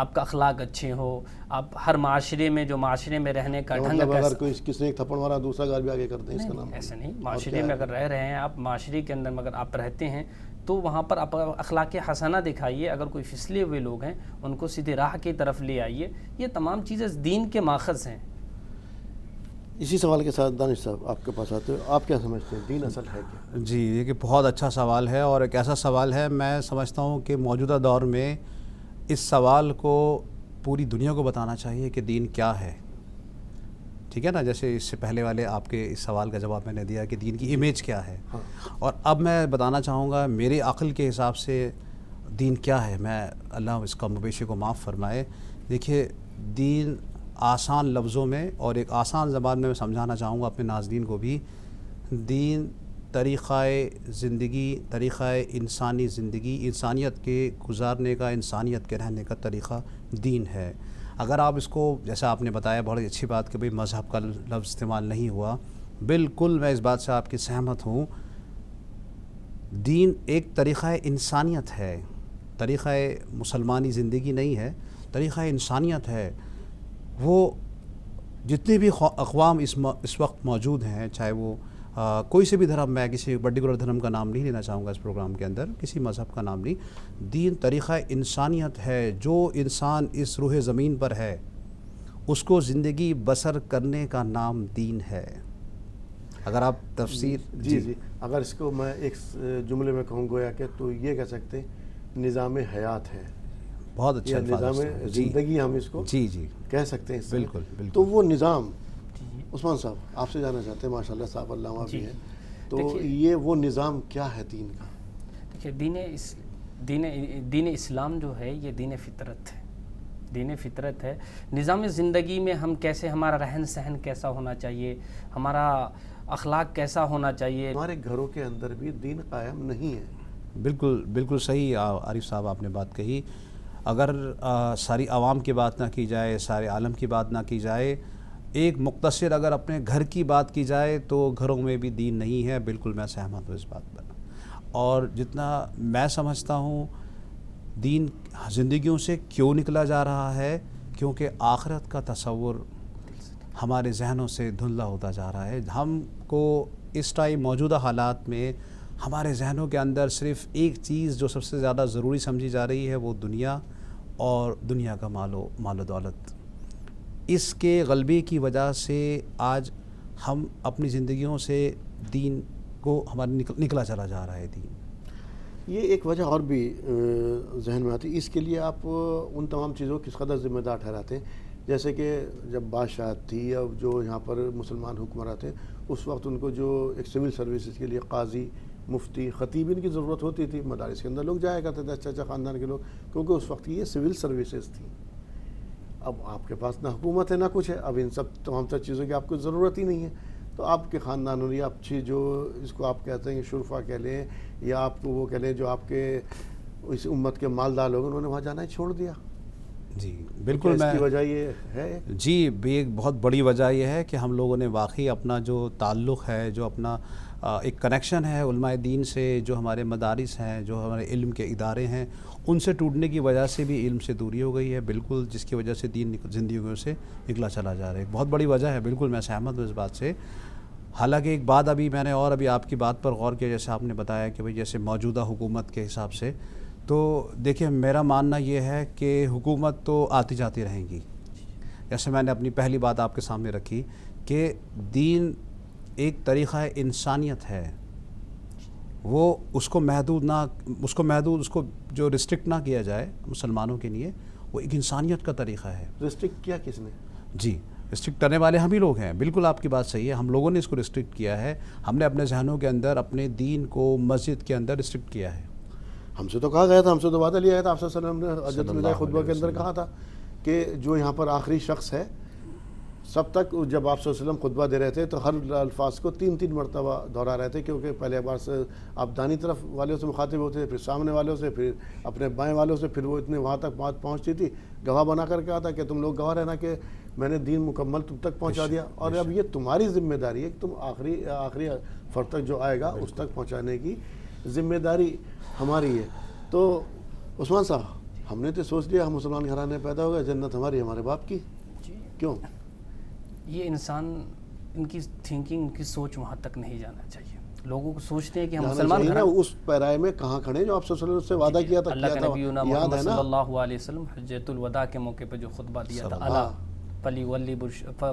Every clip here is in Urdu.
آپ کا اخلاق اچھے ہو, آپ ہر معاشرے میں جو معاشرے میں رہنے کا ڈھنگ مطلب اگر کوئی کسی نے ایک تھپڑ مارا دوسرا گال بھی آگے کرتے ہیں, اس کا نام ایسے نہیں. معاشرے میں اگر رہ رہے ہیں آپ, معاشرے کے اندر اگر آپ رہتے ہیں تو وہاں پر آپ اخلاق حسنہ دکھائیے. اگر کوئی پھسلے ہوئے لوگ ہیں ان کو سیدھے راہ کی طرف لے آئیے. یہ تمام چیزیں دین کے ماخذ ہیں. اسی سوال کے ساتھ دانش صاحب آپ کے پاس آتے ہو, آپ کیا سمجھتے ہیں دین اصل ہے کیا؟ جی یہ کہ بہت اچھا سوال ہے, اور ایک ایسا سوال ہے میں سمجھتا ہوں کہ موجودہ دور میں اس سوال کو پوری دنیا کو بتانا چاہیے کہ دین کیا ہے. ٹھیک ہے نا, جیسے اس سے پہلے والے آپ کے اس سوال کا جواب میں نے دیا کہ دین کی امیج کیا ہے, اور اب میں بتانا چاہوں گا میری عقل کے حساب سے دین کیا ہے. میں اللہ اس کا مویشی کو معاف فرمائے. دیکھیے دین آسان لفظوں میں اور ایک آسان زبان میں سمجھانا چاہوں گا اپنے ناظرین کو بھی. دین طریقہ زندگی, طریقہ انسانی زندگی, انسانیت کے گزارنے کا, انسانیت کے رہنے کا طریقہ دین ہے. اگر آپ اس کو, جیسا آپ نے بتایا بہت اچھی بات کہ بھئی مذہب کا لفظ استعمال نہیں ہوا, بالکل میں اس بات سے آپ کی سہمت ہوں. دین ایک طریقہ انسانیت ہے, طریقہ مسلمانی زندگی نہیں ہے, طریقہ انسانیت ہے. وہ جتنے بھی اقوام اس وقت موجود ہیں, چاہے وہ کوئی سے بھی دھرم, میں کسی پرٹیکولر دھرم کا نام نہیں لینا چاہوں گا اس پروگرام کے اندر, کسی مذہب کا نام نہیں. دین طریقہ انسانیت ہے. جو انسان اس روح زمین پر ہے اس کو زندگی بسر کرنے کا نام دین ہے. اگر آپ تفسیر جی اگر اس کو میں ایک جملے میں کہوں گویا کہ تو یہ کہہ سکتے ہیں نظام حیات ہے. بہت اچھا نظام زندگی ہم اس کو جی کہہ سکتے ہیں. بالکل. تو وہ نظام, عثمان صاحب آپ سے جاننا چاہتے ہیں, ماشاءاللہ صاحب علامہ بھی ہیں, تو یہ وہ نظام کیا ہے دین کا؟ دیکھیے دین اسلام جو ہے یہ دین فطرت ہے. دین فطرت ہے. نظام زندگی میں ہم کیسے, ہمارا رہن سہن کیسا ہونا چاہیے, ہمارا اخلاق کیسا ہونا چاہیے. ہمارے گھروں کے اندر بھی دین قائم نہیں ہے. بالکل صحیح عارف صاحب آپ نے بات کہی. اگر ساری عوام کی بات نہ کی جائے, سارے عالم کی بات نہ کی جائے, ایک مختصر اگر اپنے گھر کی بات کی جائے تو گھروں میں بھی دین نہیں ہے. بالکل میں سہمت ہوں اس بات پر. اور جتنا میں سمجھتا ہوں دین زندگیوں سے کیوں نکلا جا رہا ہے, کیونکہ آخرت کا تصور ہمارے ذہنوں سے دھندلا ہوتا جا رہا ہے. ہم کو اس ٹائم موجودہ حالات میں ہمارے ذہنوں کے اندر صرف ایک چیز جو سب سے زیادہ ضروری سمجھی جا رہی ہے وہ دنیا اور دنیا کا مال و دولت. اس کے غلبے کی وجہ سے آج ہم اپنی زندگیوں سے دین کو ہمارے نکلا چلا جا رہا ہے دین. یہ ایک وجہ اور بھی ذہن میں آتی. اس کے لیے آپ ان تمام چیزوں کو کس قدر ذمہ دار ٹھہراتے ہیں؟ جیسے کہ جب بادشاہت تھی یا جو یہاں پر مسلمان حکمراں تھے اس وقت ان کو جو ایک سول سروسز کے لیے قاضی, مفتی, خطیب ان کی ضرورت ہوتی تھی. مدارس کے اندر لوگ جایا کرتے تھے, اچھا خاندان کے لوگ, کیونکہ اس وقت یہ سول سروسز تھیں. اب آپ کے پاس نہ حکومت ہے نہ کچھ ہے, اب ان تمام چیزوں کی آپ کو ضرورت ہی نہیں ہے. تو آپ کے خاندانوں نے اچھی جو اس کو آپ کہتے ہیں شرفا کہہ لیں یا آپ کو وہ کہہ لیں جو آپ کے اس امت کے مالدار لوگ, انہوں نے وہاں جانا ہی چھوڑ دیا. جی بالکل. اس کی وجہ یہ ہے جی ایک بہت بڑی وجہ یہ ہے کہ ہم لوگوں نے واقعی اپنا جو تعلق ہے, جو اپنا ایک کنیکشن ہے علماء دین سے, جو ہمارے مدارس ہیں, جو ہمارے علم کے ادارے ہیں, ان سے ٹوٹنے کی وجہ سے بھی علم سے دوری ہو گئی ہے. بالکل جس کی وجہ سے دین زندگیوں سے نکلا چلا جا رہا ہے. ایک بہت بڑی وجہ ہے. بالکل میں سہمت ہوں اس بات سے. حالانکہ ایک بات ابھی میں نے اور ابھی آپ کی بات پر غور کیا, جیسے آپ نے بتایا کہ بھئی جیسے موجودہ حکومت کے حساب سے, تو دیکھیں میرا ماننا یہ ہے کہ حکومت تو آتی جاتی رہیں گی. جیسے میں نے اپنی پہلی بات آپ کے سامنے رکھی کہ دین ایک طریقہ انسانیت ہے, وہ اس کو جو ریسٹرکٹ نہ کیا جائے مسلمانوں کے لیے, وہ ایک انسانیت کا طریقہ ہے. ریسٹرکٹ کیا کس نے؟ جی ریسٹرکٹ کرنے والے ہم ہی لوگ ہیں. بالکل آپ کی بات صحیح ہے, ہم لوگوں نے اس کو ریسٹرکٹ کیا ہے. ہم نے اپنے ذہنوں کے اندر اپنے دین کو مسجد کے اندر ریسٹرکٹ کیا ہے. ہم سے تو کہا گیا تھا, ہم سے تو وعدہ لیا گیا تھا, آپ صلی اللہ علیہ وسلم نے حجۃ الوداع خطبہ کے اندر کہا تھا کہ جو یہاں پر آخری شخص ہے, سب تک جب آپ صلی اللہ علیہ وسلم خطبہ دے رہے تھے تو ہر الفاظ کو 3 مرتبہ دہرا رہے تھے, کیونکہ پہلے بار سے آپ دانی طرف والوں سے مخاطب ہوتے تھے, پھر سامنے والوں سے, پھر اپنے بائیں والوں سے, پھر وہ اتنے وہاں تک بات پہنچتی تھی, گواہ بنا کر کے آتا کہ تم لوگ گواہ رہنا کہ میں نے دین مکمل تم تک پہنچا دیا, اور اب یہ تمہاری ذمہ داری ہے کہ تم آخری فرد تک جو آئے گا اس تک پہنچانے کی ذمہ داری ہماری ہے. تو عثمان صاحب ہم نے تو سوچ لیا ہم مسلمان گھرانے میں پیدا ہو گئے، جنت ہماری ہمارے باپ کی. جی کیوں؟ یہ انسان ان کی تھنکنگ، ان کی سوچ وہاں تک نہیں جانا چاہیے. لوگوں کو سوچتے ہیں کہ ہم جانا مسلمان چاہیے نا گھرانے. اس پیرائے میں کہاں کھڑے جو آپ صلی اللہ علیہ وسلم سے وعدہ کیا تھا، اللہ کیا کے تھا، نبینا یاد محمد ہے صلی نا. اللہ علیہ وسلم حجۃ الوداع کے موقع پہ جو خطبہ دیا تھا، ہاں.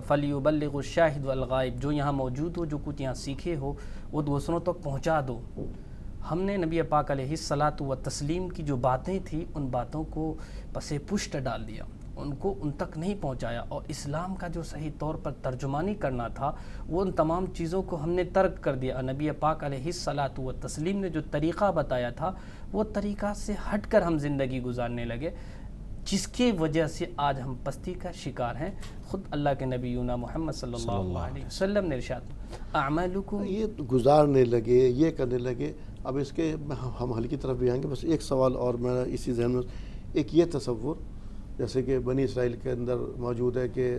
فلیبلغ الشاہد والغائب، جو یہاں موجود ہو، جو کچھ یہاں سیکھے ہو وہ دوسروں تک پہنچا دو. ہم نے نبی پاک علیہ الصلاۃ والتسلیم کی جو باتیں تھیں ان باتوں کو پس پشت ڈال دیا، ان کو ان تک نہیں پہنچایا، اور اسلام کا جو صحیح طور پر ترجمانی کرنا تھا وہ ان تمام چیزوں کو ہم نے ترک کر دیا. نبی پاک علیہ الصلاۃ والتسلیم نے جو طریقہ بتایا تھا وہ طریقہ سے ہٹ کر ہم زندگی گزارنے لگے، جس کی وجہ سے آج ہم پستی کا شکار ہیں. خود اللہ کے نبینا محمد صلی اللہ علیہ وسلم نے ارشاد اعمالکم، یہ گزارنے لگے، یہ کرنے لگے. اب اس کے ہم حل کی طرف بھی آئیں گے. بس ایک سوال اور میرا اسی ذہن میں، ایک یہ تصور جیسے کہ بنی اسرائیل کے اندر موجود ہے کہ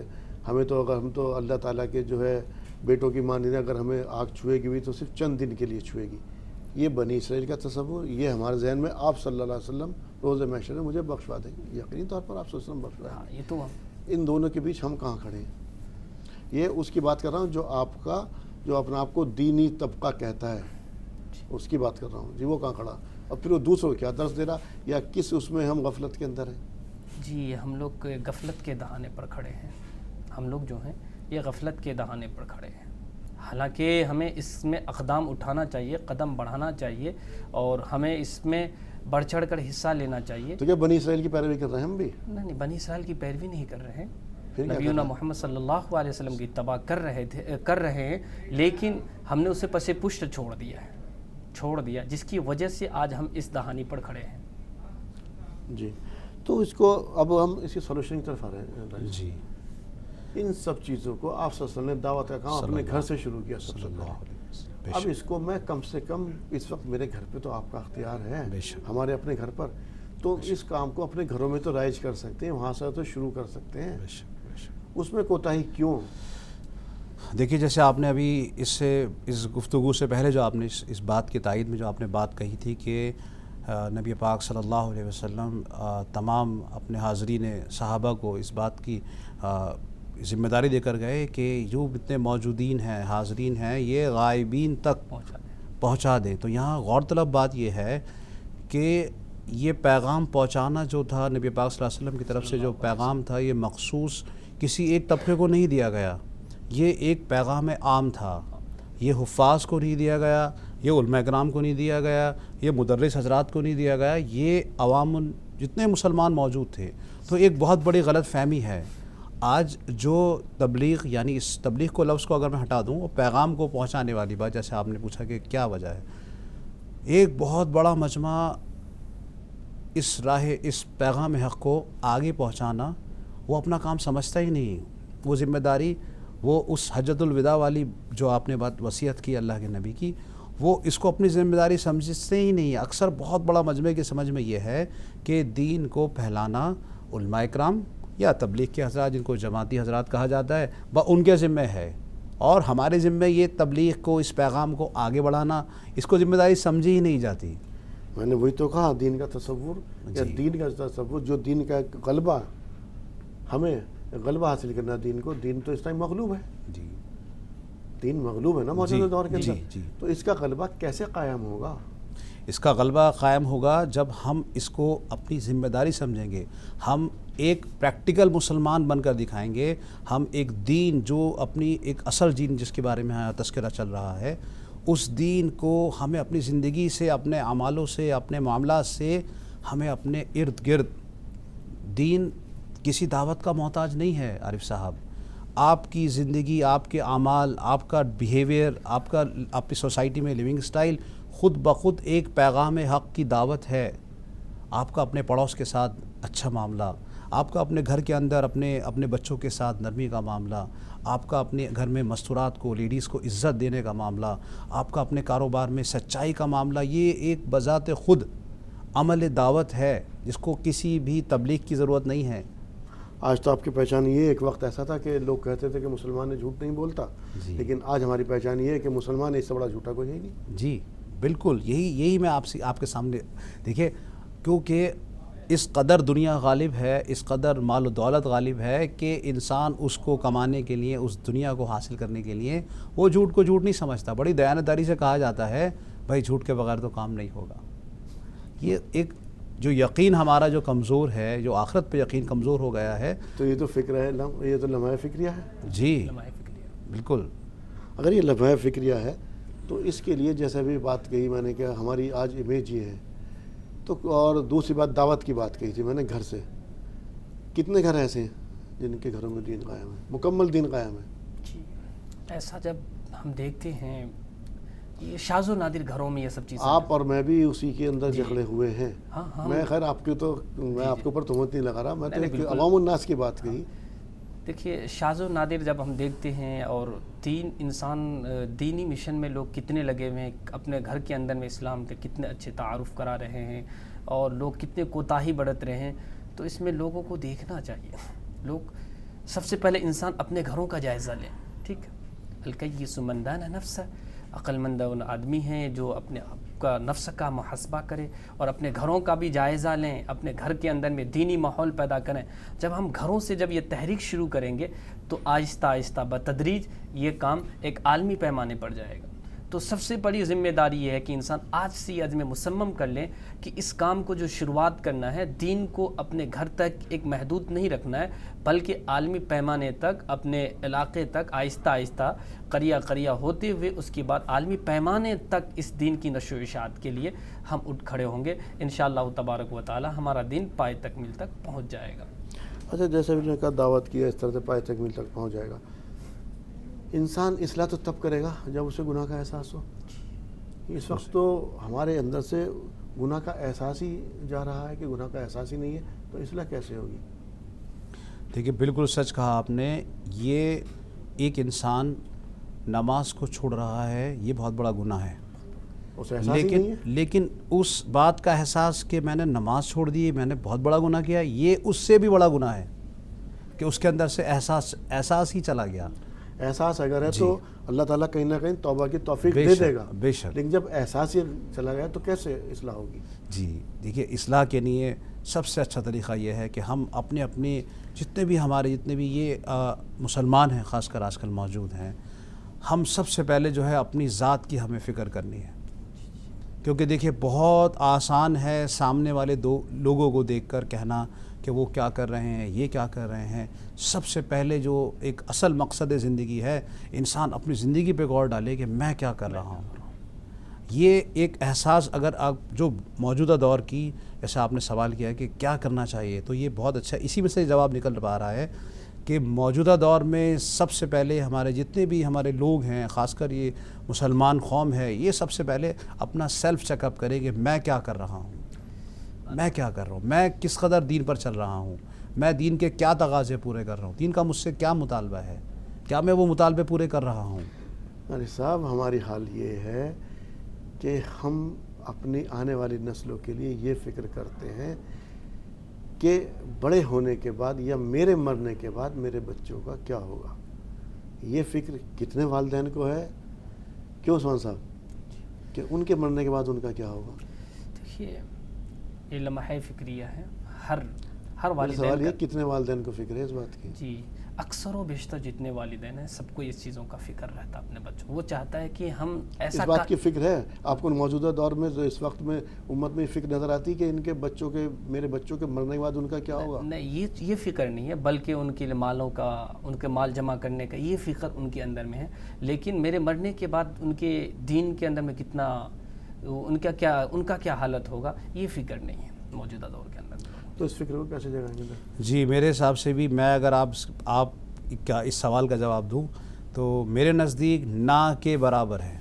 ہمیں تو اگر ہم تو اللہ تعالیٰ کے جو ہے بیٹوں کی مانند، اگر ہمیں آگ چھوئے گی بھی تو صرف چند دن کے لیے چھوئے گی. یہ بنی اسرائیل کا تصور، یہ ہمارے ذہن میں آپ صلی اللہ علیہ وسلم روز محشر میں مجھے بخشوا دیں گے. یقینی طور پر آپ صلی اللہ علیہ وسلم بخشوا دیں گے. یہ تو ان دونوں کے بیچ ہم کہاں کھڑے ہیں؟ یہ اس کی بات کر رہا ہوں جو آپ کا، جو اپنا آپ کو دینی طبقہ کہتا ہے، اس کی بات کر رہا ہوں. جی وہ کہاں کھڑا؟ اور پھر وہ دوسروں کو کیا درس دے رہا، یا کس اس میں ہم غفلت کے اندر ہیں؟ جی ہم لوگ غفلت کے دہانے پر کھڑے ہیں. ہم لوگ جو ہیں یہ غفلت کے دہانے پر کھڑے ہیں. حالانکہ ہمیں اس میں اقدام اٹھانا چاہیے، قدم بڑھانا چاہیے، اور ہمیں اس میں بڑھ چڑھ کر حصہ لینا چاہیے. تو کیا بنی اسرائیل کی پیروی کر رہے ہیں ہم بھی؟ نہیں، بنی اسرائیل کی پیروی نہیں کر رہے ہیں. پھر کیا نبینا کر رہے ہیں؟ محمد صلی اللہ علیہ وسلم کی اتباع کر رہے ہیں، لیکن ہم نے اسے پس پشت چھوڑ دیا، جس کی وجہ سے آج ہم اس دہانی پر کھڑے ہیں. جی تو اس کو اب ہم اسی سولوشن کی طرف آ رہے ہیں. جی ان سب چیزوں کو آپ صلی اللہ علیہ وسلم نے دعوت کا کام اپنے گھر سے شروع کیا سب سے پہلے. اب اس کو میں کم سے کم اس وقت میرے گھر پہ تو آپ کا اختیار ہے، ہمارے اپنے گھر پر، تو اس کام کو اپنے گھروں میں تو رائج کر سکتے ہیں، وہاں سے تو شروع کر سکتے ہیں. اس میں کوتاہی کیوں؟ دیکھیے جیسے آپ نے ابھی اس گفتگو سے پہلے جو آپ نے اس بات کی تائید میں جو آپ نے بات کہی تھی کہ نبی پاک صلی اللہ علیہ وسلم تمام اپنے حاضرین صحابہ کو اس بات کی ذمہ داری دے کر گئے کہ جو اتنے موجودین ہیں، حاضرین ہیں، یہ غائبین تک پہنچا دیں. تو یہاں غور طلب بات یہ ہے کہ یہ پیغام پہنچانا جو تھا نبی پاک صلی اللہ علیہ وسلم کی طرف سے جو پیغام تھا، یہ مخصوص کسی ایک طبقے کو نہیں دیا گیا، یہ ایک پیغام عام تھا. یہ حفاظ کو نہیں دیا گیا، یہ علماء کرام کو نہیں دیا گیا، یہ مدرس حضرات کو نہیں دیا گیا، یہ عوام جتنے مسلمان موجود تھے. تو ایک بہت بڑی غلط فہمی ہے. آج جو تبلیغ، یعنی اس تبلیغ کو لفظ کو اگر میں ہٹا دوں، وہ پیغام کو پہنچانے والی بات، جیسے آپ نے پوچھا کہ کیا وجہ ہے، ایک بہت بڑا مجمع اس پیغام حق کو آگے پہنچانا وہ اپنا کام سمجھتا ہی نہیں. وہ ذمہ داری، وہ اس حجۃ الوداع والی جو آپ نے بات وصیت کی اللہ کے نبی کی، وہ اس کو اپنی ذمہ داری سمجھتے ہی نہیں. اکثر بہت بڑا مجمع کی سمجھ میں یہ ہے کہ دین کو پھیلانا علماء کرام یا تبلیغ کے حضرات، جن کو جماعتی حضرات کہا جاتا ہے، ان کے ذمہ ہے، اور ہمارے ذمہ یہ تبلیغ کو، اس پیغام کو آگے بڑھانا، اس کو ذمہ داری سمجھی ہی نہیں جاتی. میں نے وہی تو کہا، دین کا تصور یا دین کا تصور، جو دین کا غلبہ، ہمیں غلبہ حاصل کرنا دین کو. دین تو اس ٹائم مغلوب ہے، جی دین مغلوب ہے نا موجودہ دور کے اندر. جی. تو اس کا غلبہ کیسے قائم ہوگا؟ اس کا غلبہ قائم ہوگا جب ہم اس کو اپنی ذمہ داری سمجھیں گے، ہم ایک پریکٹیکل مسلمان بن کر دکھائیں گے. ہم ایک دین جو اپنی ایک اصل دین جس کے بارے میں تذکرہ چل رہا ہے، اس دین کو ہمیں اپنی زندگی سے، اپنے اعمالوں سے، اپنے معاملات سے، ہمیں اپنے ارد گرد. دین کسی دعوت کا محتاج نہیں ہے عارف صاحب. آپ کی زندگی، آپ کے اعمال، آپ کا بیہیویئر، آپ کی سوسائٹی میں لیونگ سٹائل خود بخود ایک پیغام حق کی دعوت ہے. آپ کا اپنے پڑوس کے ساتھ اچھا معاملہ، آپ کا اپنے گھر کے اندر اپنے بچوں کے ساتھ نرمی کا معاملہ، آپ کا اپنے گھر میں مستورات کو، لیڈیز کو عزت دینے کا معاملہ، آپ کا اپنے کاروبار میں سچائی کا معاملہ، یہ ایک بذات خود عمل دعوت ہے جس کو کسی بھی تبلیغ کی ضرورت نہیں ہے. آج تو آپ کی پہچان یہ ہے، ایک وقت ایسا تھا کہ لوگ کہتے تھے کہ مسلمان جھوٹ نہیں بولتا، لیکن آج ہماری پہچان یہ ہے کہ مسلمان اس سے بڑا جھوٹا کوئی نہیں. جی بالکل، یہی میں آپ کے سامنے دیکھیے، کیونکہ اس قدر دنیا غالب ہے، اس قدر مال و دولت غالب ہے کہ انسان اس کو کمانے کے لیے، اس دنیا کو حاصل کرنے کے لیے وہ جھوٹ کو جھوٹ نہیں سمجھتا. بڑی دیانتداری سے کہا جاتا ہے بھائی جھوٹ کے بغیر تو کام نہیں ہوگا. یہ ایک جو یقین ہمارا جو کمزور ہے، جو آخرت پہ یقین کمزور ہو گیا ہے. تو یہ تو فکر ہے، یہ تو لمحہ فکریہ ہے. جی لمحہ فکریہ. بالکل. اگر یہ لمحہ فکریہ ہے تو اس کے لیے جیسے بھی بات کہی میں نے کہ ہماری آج امیج یہ ہے، تو اور دوسری بات دعوت کی بات کہی تھی میں نے گھر سے. کتنے گھر ایسے ہیں جن کے گھروں میں دین قائم ہے، مکمل دین قائم ہے؟ جی ایسا جب ہم دیکھتے ہیں یہ شاذ و نادر گھروں میں یہ سب چیزیں. آپ اور میں بھی اسی کے اندر جکڑے ہوئے ہیں. ہاں میں خیر آپ کے تو میں آپ کے اوپر تہمت نہیں لگا رہا، میں تو ایک عوام الناس کی بات کہی. دیکھیے شاذ و نادر جب ہم دیکھتے ہیں اور انسان دینی مشن میں لوگ کتنے لگے ہوئے ہیں، اپنے گھر کے اندر میں اسلام کے کتنے اچھے تعارف کرا رہے ہیں اور لوگ کتنے کوتاہی برت رہے ہیں، تو اس میں لوگوں کو دیکھنا چاہیے. لوگ سب سے پہلے انسان اپنے گھروں کا جائزہ لیں. ٹھیک ہے، الکیس من دان نفسہ، عقل مند ان آدمی ہیں جو اپنے آپ کا نفس کا محاسبہ کرے اور اپنے گھروں کا بھی جائزہ لیں، اپنے گھر کے اندر میں دینی ماحول پیدا کریں. جب ہم گھروں سے جب یہ تحریک شروع کریں گے تو آہستہ آہستہ بتدریج یہ کام ایک عالمی پیمانے پر جائے گا. تو سب سے بڑی ذمہ داری یہ ہے کہ انسان آج سے یہ عزم مصمم کر لیں کہ اس کام کو جو شروعات کرنا ہے، دین کو اپنے گھر تک ایک محدود نہیں رکھنا ہے، بلکہ عالمی پیمانے تک، اپنے علاقے تک آہستہ آہستہ قریہ قریہ ہوتے ہوئے اس کے بعد عالمی پیمانے تک اس دین کی نشر و اشاعت کے لیے ہم اٹھ کھڑے ہوں گے. انشاءاللہ تبارک و تعالی ہمارا دین پائے تکمیل تک پہنچ جائے گا. اچھا، جیسے بھی نے کہا دعوت کیا، اس طرح سے پائے تکمیل تک پہنچ جائے گا. انسان اصلاح تو تب کرے گا جب اسے گناہ کا احساس ہو. اس وقت تو ہمارے اندر سے گناہ کا احساس ہی جا رہا ہے کہ گناہ کا احساس ہی نہیں ہے، تو اصلاح کیسے ہوگی؟ دیکھیے بالکل سچ کہا آپ نے. یہ ایک انسان نماز کو چھوڑ رہا ہے، یہ بہت بڑا گناہ ہے. اسے احساس ہی نہیں ہے. لیکن اس بات کا احساس کہ میں نے نماز چھوڑ دی، میں نے بہت بڑا گناہ کیا، یہ اس سے بھی بڑا گناہ ہے کہ اس کے اندر سے احساس ہی چلا گیا. احساس اگر ہے تو اللہ تعالیٰ کہیں نہ کہیں توبہ کی توفیق دے دے گا، بے شک. لیکن جب احساس ہی چلا گیا تو کیسے اصلاح ہوگی؟ جی دیکھیے، اصلاح کے لیے سب سے اچھا طریقہ یہ ہے کہ ہم اپنے جتنے بھی یہ مسلمان ہیں، خاص کر آج کل موجود ہیں، ہم سب سے پہلے جو ہے اپنی ذات کی ہمیں فکر کرنی ہے. کیونکہ دیکھیے بہت آسان ہے سامنے والے دو لوگوں کو دیکھ کر کہنا کہ وہ کیا کر رہے ہیں، یہ کیا کر رہے ہیں. سب سے پہلے جو ایک اصل مقصد زندگی ہے، انسان اپنی زندگی پہ غور ڈالے کہ میں کیا کر رہا ہوں. یہ ایک احساس اگر آپ جو موجودہ دور کی، جیسا آپ نے سوال کیا کہ کیا کرنا چاہیے، تو یہ بہت اچھا، اسی میں سے جواب نکل پا رہا ہے کہ موجودہ دور میں سب سے پہلے ہمارے جتنے بھی ہمارے لوگ ہیں، خاص کر یہ مسلمان قوم ہے، یہ سب سے پہلے اپنا سیلف چیک اپ کرے کہ میں کیا کر رہا ہوں، میں کیا کر رہا ہوں، میں کس قدر دین پر چل رہا ہوں، میں دین کے کیا تقاضے پورے کر رہا ہوں، دین کا مجھ سے کیا مطالبہ ہے، کیا میں وہ مطالبے پورے کر رہا ہوں. علی صاحب، ہماری حال یہ ہے کہ ہم اپنی آنے والی نسلوں کے لیے یہ فکر کرتے ہیں کہ بڑے ہونے کے بعد یا میرے مرنے کے بعد میرے بچوں کا کیا ہوگا. یہ فکر کتنے والدین کو ہے؟ کیوں عثمان صاحب، کہ ان کے مرنے کے بعد ان کا کیا ہوگا؟ دیکھیے یہ لمحہ فکریہ ہے. ہر سوال والدین یہ کا. کتنے والدین کو فکر ہے اس بات کی؟ جی اکثر و بیشتر جتنے والدین ہیں سب کو اس چیزوں کا فکر رہتا ہے اپنے بچوں. وہ چاہتا ہے کہ ہم ایسا اس بات کی فکر ہے آپ کو موجودہ دور میں جو اس وقت میں امت میں فکر نظر آتی کہ ان کے بچوں کے، میرے بچوں کے مرنے کے بعد ان کا کیا ہوگا؟ نہیں، یہ فکر نہیں ہے، بلکہ ان کے مالوں کا، ان کے مال جمع کرنے کا یہ فکر ان کے اندر میں ہے. لیکن میرے مرنے کے بعد ان کے دین کے اندر میں کتنا، ان کا کیا حالت ہوگا، یہ فکر نہیں ہے موجودہ دور کے اندر. تو اس فکر کو کیسے جگائیں گے؟ جی میرے حساب سے بھی، میں اگر آپ کا اس سوال کا جواب دوں تو میرے نزدیک نہ کے برابر ہے.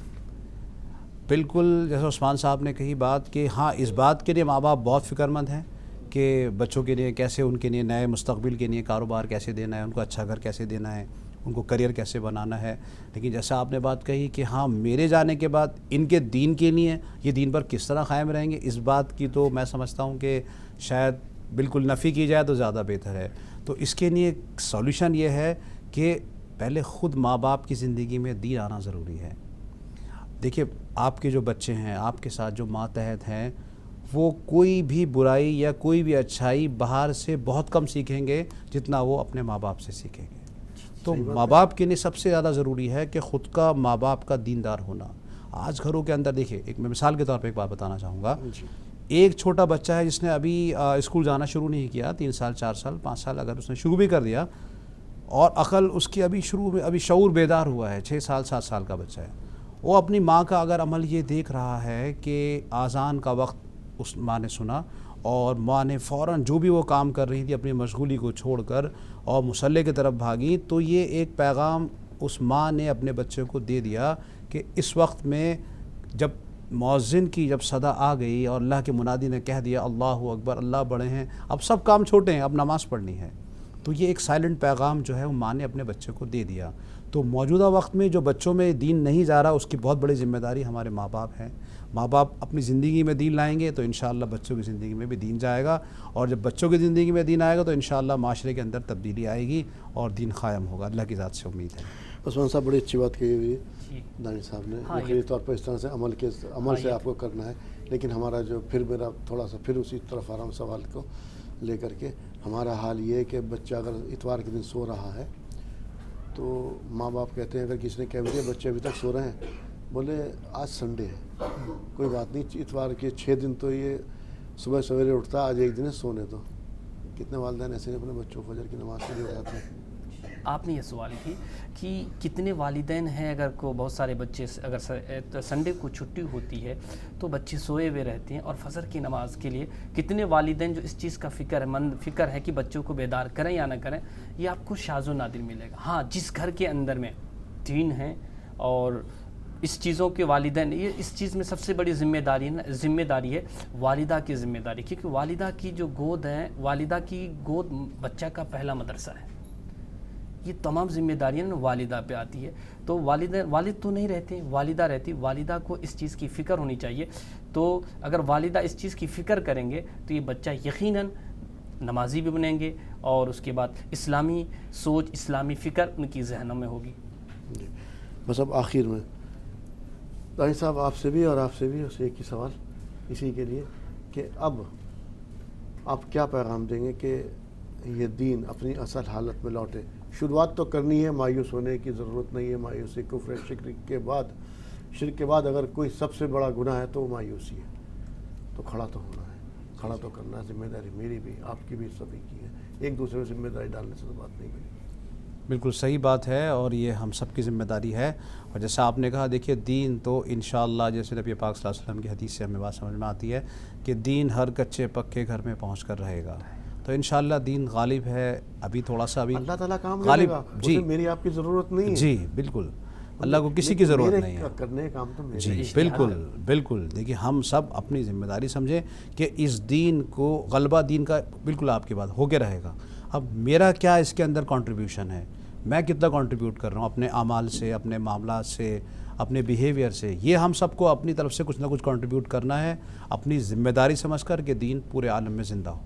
بالکل جیسے عثمان صاحب نے کہی بات کہ ہاں اس بات کے لیے ماں باپ بہت فکر مند ہیں کہ بچوں کے لیے کیسے، ان کے لیے نئے مستقبل کے لیے کاروبار کیسے دینا ہے، ان کو اچھا گھر کیسے دینا ہے، ان کو کریئر کیسے بنانا ہے. لیکن جیسا آپ نے بات کہی کہ ہاں میرے جانے کے بعد ان کے دین کے لیے، یہ دین پر کس طرح قائم رہیں گے، اس بات کی تو میں سمجھتا ہوں کہ شاید بالکل نفی کی جائے تو زیادہ بہتر ہے. تو اس کے لیے سولوشن یہ ہے کہ پہلے خود ماں باپ کی زندگی میں دین آنا ضروری ہے. دیکھیے آپ کے جو بچے ہیں، آپ کے ساتھ جو ماتحت ہیں، وہ کوئی بھی برائی یا کوئی بھی اچھائی باہر سے بہت کم سیکھیں گے جتنا وہ اپنے ماں باپ سے سیکھیں گے. تو ماں باپ کے لیے سب سے زیادہ ضروری ہے کہ خود کا ماں باپ کا دیندار ہونا. آج گھروں کے اندر دیکھیے، ایک میں مثال کے طور پہ ایک بات بتانا چاہوں گا. ایک چھوٹا بچہ ہے جس نے ابھی اسکول جانا شروع نہیں کیا، 3 سال 4 سال 5 سال اگر اس نے شروع بھی کر دیا، اور عقل اس کی ابھی شروع میں ابھی شعور بیدار ہوا ہے، 6 سال 7 سال کا بچہ ہے، وہ اپنی ماں کا اگر عمل یہ دیکھ رہا ہے کہ اذان کا وقت اس ماں نے سنا اور ماں نے فوراً جو بھی وہ کام کر رہی تھی اپنی مشغولی کو چھوڑ کر اور مصلی کی طرف بھاگی، تو یہ ایک پیغام اس ماں نے اپنے بچے کو دے دیا کہ اس وقت میں جب مؤذن کی جب صدا آ گئی اور اللہ کے منادی نے کہہ دیا اللہ اکبر، اللہ بڑے ہیں، اب سب کام چھوٹے ہیں، اب نماز پڑھنی ہے، تو یہ ایک سائلنٹ پیغام جو ہے وہ ماں نے اپنے بچے کو دے دیا. تو موجودہ وقت میں جو بچوں میں دین نہیں جا رہا، اس کی بہت بڑی ذمہ داری ہمارے ماں باپ ہیں. ماں باپ اپنی زندگی میں دین لائیں گے تو انشاءاللہ بچوں کی زندگی میں بھی دین جائے گا، اور جب بچوں کی زندگی میں دین آئے گا تو انشاءاللہ معاشرے کے اندر تبدیلی آئے گی اور دین قائم ہوگا. اللہ کی ذات سے امید ہے. عثمان صاحب بڑی اچھی بات کہی ہوئی ہے دانش صاحب نے. یقینی طور پر اس طرح سے عمل سے آپ کو کرنا ہے. لیکن ہمارا جو پھر میرا تھوڑا سا پھر اسی طرف آ رہا ہوں سوال کو لے کر کے، ہمارا حال یہ ہے کہ بچہ اگر اتوار کے دن سو رہا ہے تو ماں باپ کہتے ہیں، اگر کسی نے کہہ دیا بچے ابھی تک سو رہے ہیں، بولے آج سنڈے ہے، کوئی بات نہیں، اتوار کے 6 دن تو یہ صبح سویرے اٹھتا، آج ایک دن ہے سونے دو. کتنے والدین ایسے اپنے بچوں کو فجر کی نماز کے لیے اٹھاتے ہیں؟ آپ نے یہ سوال کی کہ کتنے والدین ہیں، اگر کو بہت سارے بچے اگر سنڈے کو چھٹی ہوتی ہے تو بچے سوئے ہوئے رہتے ہیں، اور فجر کی نماز کے لیے کتنے والدین جو اس چیز کا فکر ہے کہ بچوں کو بیدار کریں یا نہ کریں، یہ آپ کو شاذ و نادر ملے گا. ہاں، جس گھر کے اندر میں دین ہے اور اس چیزوں کے والدین، یہ اس چیز میں سب سے بڑی ذمہ داری ہے والدہ کی ذمہ داری، کیونکہ والدہ کی جو گود ہے، والدہ کی گود بچہ کا پہلا مدرسہ ہے. یہ تمام ذمہ داریاں والدہ پہ آتی ہے. تو والد تو نہیں رہتے، والدہ رہتی. والدہ کو اس چیز کی فکر ہونی چاہیے. تو اگر والدہ اس چیز کی فکر کریں گے تو یہ بچہ یقیناً نمازی بھی بنیں گے، اور اس کے بعد اسلامی سوچ، اسلامی فکر ان کی ذہنوں میں ہوگی. بس اب آخر میں دانش صاحب آپ سے بھی اور آپ سے بھی اسے ایک ہی سوال اسی کے لیے کہ اب آپ کیا پیغام دیں گے کہ یہ دین اپنی اصل حالت میں لوٹے؟ شروعات تو کرنی ہے، مایوس ہونے کی ضرورت نہیں ہے. مایوسی کفر شرک کے بعد اگر کوئی سب سے بڑا گناہ ہے تو وہ مایوسی ہے. تو کھڑا تو ہونا ہے، کھڑا تو کرنا ہے. ذمہ داری میری بھی، آپ کی بھی، سبھی کی ہے. ایک دوسرے میں ذمہ داری ڈالنے سے تو بات نہیں بنی. بالکل صحیح بات ہے، اور یہ ہم سب کی ذمہ داری ہے. اور جیسا آپ نے کہا، دیکھیے دین تو انشاءاللہ جیسے نبی پاک صلی اللہ علیہ وسلم کی حدیث سے ہمیں بات سمجھ میں آتی ہے کہ دین ہر کچے پکے گھر میں پہنچ کر رہے گا. تو انشاءاللہ دین غالب ہے. ابھی تھوڑا سا ابھی اللہ تعالیٰ کام غالب، کرے گا، جی میری آپ کی ضرورت نہیں ہے. جی بالکل، اللہ کو کسی کی ضرورت نہیں ہے. کرنے کام تو میرے جی بالکل بالکل. دیکھیے ہم سب اپنی ذمہ داری سمجھیں کہ اس دین کو غلبہ دین کا بالکل آپ کے بعد ہو کے رہے گا. اب میرا کیا اس کے اندر کنٹریبیوشن ہے، میں کتنا کنٹریبیوٹ کر رہا ہوں اپنے اعمال سے، اپنے معاملات سے، اپنے بیہیویئر سے. یہ ہم سب کو اپنی طرف سے کچھ نہ کچھ کنٹریبیوٹ کرنا ہے، اپنی ذمہ داری سمجھ کر کہ دین پورے عالم میں زندہ ہو.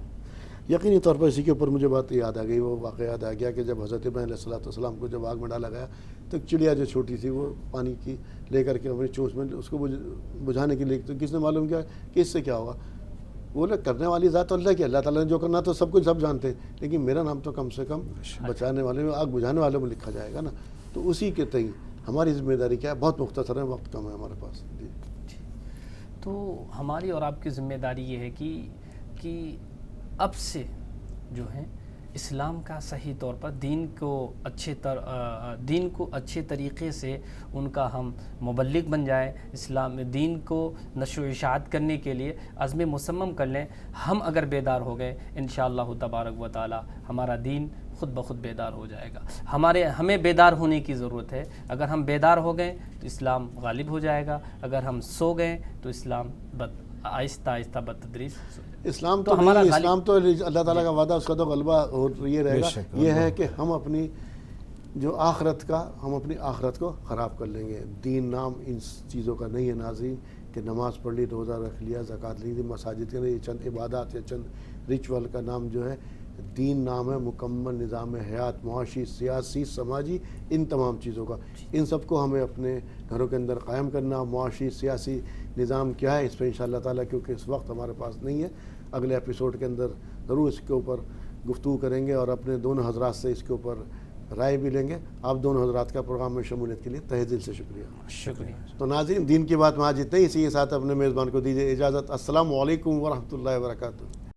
یقینی طور پر اسی کے اوپر مجھے بات یاد آ گئی، وہ واقعہ یاد آ گیا کہ جب حضرت ابراہیم علیہ السلام کو جب آگ میں ڈالا گیا تو ایک چڑیا جو چھوٹی تھی وہ پانی کی لے کر کے اپنی چونچ میں اس کو بجھانے کے لیے، تو کس نے معلوم کیا کہ اس سے کیا ہوگا؟ وہ لوگ کرنے والی ذات اللہ کی، اللہ تعالیٰ نے جو کرنا تو سب کچھ سب جانتے ہیں، لیکن میرا نام تو کم سے کم بچانے والے میں، آگ بجھانے والوں میں لکھا جائے گا نا. تو اسی کے تئیں ہماری ذمہ داری کیا ہے؟ بہت مختصر ہے، وقت کم ہے ہمارے پاس. جی تو ہماری اور آپ کی ذمہ داری یہ ہے کہ اب سے جو ہے اسلام کا صحیح طور پر دین کو اچھے طریقے سے ان کا ہم مبلغ بن جائیں. اسلام دین کو نشر و اشاعت کرنے کے لیے عزم مصمم کر لیں. ہم اگر بیدار ہو گئے انشاءاللہ تبارک و تعالی ہمارا دین خود بخود بیدار ہو جائے گا. ہمیں بیدار ہونے کی ضرورت ہے. اگر ہم بیدار ہو گئے تو اسلام غالب ہو جائے گا، اگر ہم سو گئے تو اسلام آہستہ آہستہ بتدریج. اسلام تو ہمارا اسلام تو اللہ تعالیٰ کا وعدہ، اس کا تو غلبہ یہ رہے گا. یہ ہے کہ ہم اپنی جو ہم اپنی آخرت کو خراب کر لیں گے. دین نام ان چیزوں کا نہیں ہے ناظرین کہ نماز پڑھ لی، روزہ رکھ لیا، زکوٰۃ لی تھی، مساجد کے لیے چند عبادات یا چند ریچول کا نام جو ہے دین نام ہے مکمل نظام حیات، معاشی، سیاسی، سماجی، ان تمام چیزوں کا. ان سب کو ہمیں اپنے گھروں کے اندر قائم کرنا. معاشی سیاسی نظام کیا ہے اس پہ انشاءاللہ تعالیٰ، کیونکہ اس وقت ہمارے پاس نہیں ہے، اگلے ایپیسوڈ کے اندر ضرور اس کے اوپر گفتگو کریں گے اور اپنے دونوں حضرات سے اس کے اوپر رائے بھی لیں گے. آپ دونوں حضرات کا پروگرام میں شمولیت کے لیے تہہ دل سے شکریہ. شکریہ. تو ناظرین، دین کی بات میں آج اتنا ہی. اسی کے ساتھ اپنے میزبان کو دیجیے اجازت. السلام علیکم ورحمۃ اللہ وبرکاتہ.